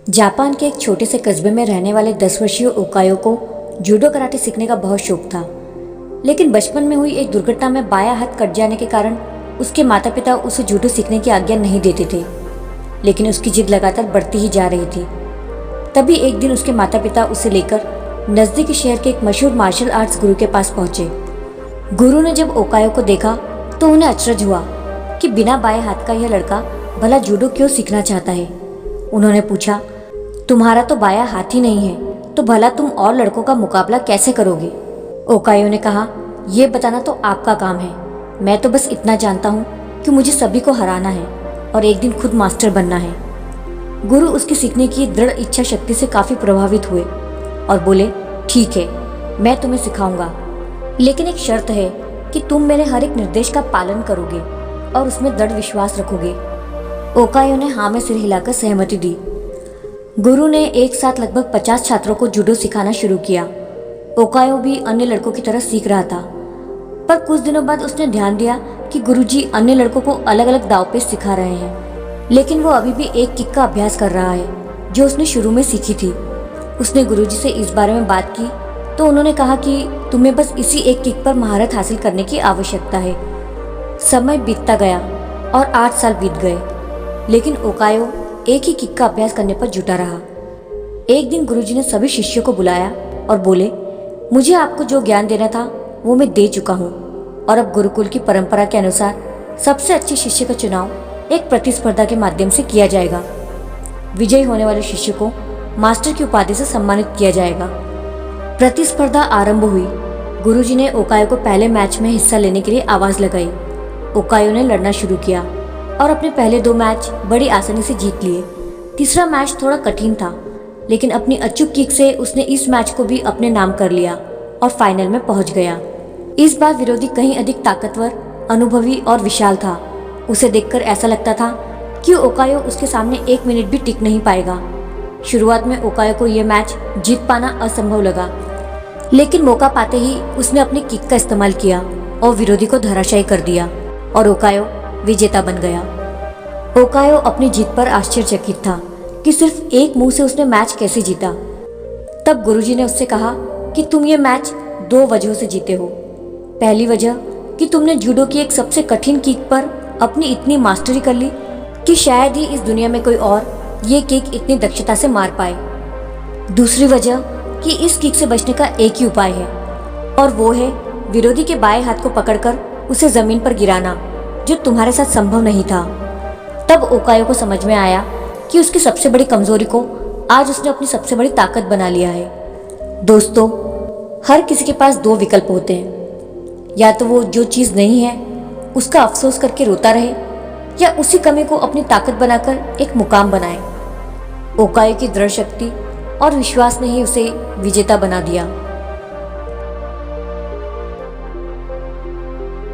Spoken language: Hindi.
जापान के एक छोटे से कस्बे में रहने वाले 10 वर्षीय ओकायो को जूडो कराटे सीखने का बहुत शौक था। लेकिन बचपन में हुई एक दुर्घटना में बायां हाथ कट जाने के कारण उसके माता पिता उसे जूडो सीखने की आज्ञा नहीं देते थे। लेकिन उसकी जिद लगातार बढ़ती ही जा रही थी। तभी एक दिन उसके माता पिता उसे लेकर नजदीकी शहर के एक मशहूर मार्शल आर्ट्स गुरु के पास पहुंचे। गुरु ने जब ओकायो को देखा तो उन्हें अचरज हुआ कि बिना बाएं हाथ का यह लड़का भला जूडो क्यों सीखना चाहता है। उन्होंने पूछा, तुम्हारा तो बायां हाथ ही नहीं है, तो भला तुम और लड़कों का मुकाबला कैसे करोगे? ओकायो ने कहा, यह बताना तो आपका काम है। मैं तो बस इतना जानता हूँ कि मुझे सभी को हराना है और एक दिन खुद मास्टर बनना है। गुरु उसकी सीखने की दृढ़ इच्छा शक्ति से काफी प्रभावित हुए और बोले, ठीक है, मैं तुम्हें सिखाऊंगा, लेकिन एक शर्त है कि तुम मेरे हर एक निर्देश का पालन करोगे और उसमें दृढ़ विश्वास रखोगे। ओकायो ने हाँ में सिर हिलाकर सहमति दी। गुरु ने एक साथ लगभग 50 छात्रों को जूडो सिखाना शुरू किया। ओकायो भी अन्य लड़कों की तरह सीख रहा था, पर कुछ दिनों बाद उसने ध्यान दिया कि गुरुजी अन्य लड़कों को अलग अलग दाव पेच सिखा रहे हैं, लेकिन वो अभी भी एक किक का अभ्यास कर रहा है जो उसने शुरू में सीखी थी। उसने गुरुजी से इस बारे में बात की तो उन्होंने कहा कि तुम्हें बस इसी एक किक पर महारत हासिल करने की आवश्यकता है। समय बीतता गया और 8 साल बीत गए, लेकिन ओकायो एक ही किक का अभ्यास करने पर जुटा रहा। एक दिन गुरुजी ने सभी शिष्यों को बुलाया और बोले, मुझे आपको जो ज्ञान देना था वो मैं दे चुका हूँ और अब गुरुकुल की परंपरा के अनुसार सबसे अच्छे शिष्य का चुनाव एक प्रतिस्पर्धा के माध्यम से किया जाएगा। विजयी होने वाले शिष्य को मास्टर की उपाधि से सम्मानित किया जाएगा। प्रतिस्पर्धा आरंभ हुई। गुरुजी ने ओकायो को पहले मैच में हिस्सा लेने के लिए आवाज लगाई। ओकायो ने लड़ना शुरू किया और अपने पहले 2 मैच बड़ी आसानी से जीत लिए। तीसरा मैच थोड़ा कठिन था, लेकिन अपनी अचूक किक से उसने इस मैच को भी अपने नाम कर लिया और फाइनल में पहुंच गया। इस बार विरोधी कहीं अधिक ताकतवर, अनुभवी और विशाल था। उसे देखकर ऐसा लगता था कि ओकायो उसके सामने 1 मिनट भी टिक नहीं पाएगा। शुरुआत में ओकायो को यह मैच जीत पाना असंभव लगा, लेकिन मौका पाते ही उसने अपनी किक का इस्तेमाल किया और विरोधी को धराशायी कर दिया और ओकायो विजेता बन गया। ओकायो अपनी जीत पर आश्चर्यचकित था कि सिर्फ एक मूव से उसने मैच कैसे जीता। तब गुरुजी ने उससे कहा कि तुम ये मैच 2 वजहों से जीते हो। पहली वजह कि तुमने जूडो की एक सबसे कठिन किक पर अपनी इतनी मास्टरी कर ली कि शायद ही इस दुनिया में कोई और ये किक इतनी दक्षता से मार पाए। दूसरी वजह कि इस किक से बचने का एक ही उपाय है और वो है विरोधी के बाएं हाथ को पकड़कर उसे जमीन पर गिराना, जो तुम्हारे साथ संभव नहीं था। तब ओकायो को समझ में आया कि उसकी सबसे बड़ी कमजोरी को आज उसने अपनी सबसे बड़ी ताकत बना लिया है। दोस्तों, हर किसी के पास 2 विकल्प होते हैं, या तो वो जो चीज़ नहीं है उसका अफसोस करके रोता रहे, या उसी कमी को अपनी ताकत बनाकर एक मुकाम बनाए। ओकायो की दृढ़ शक्ति और विश्वास ने ही उसे विजेता बना दिया।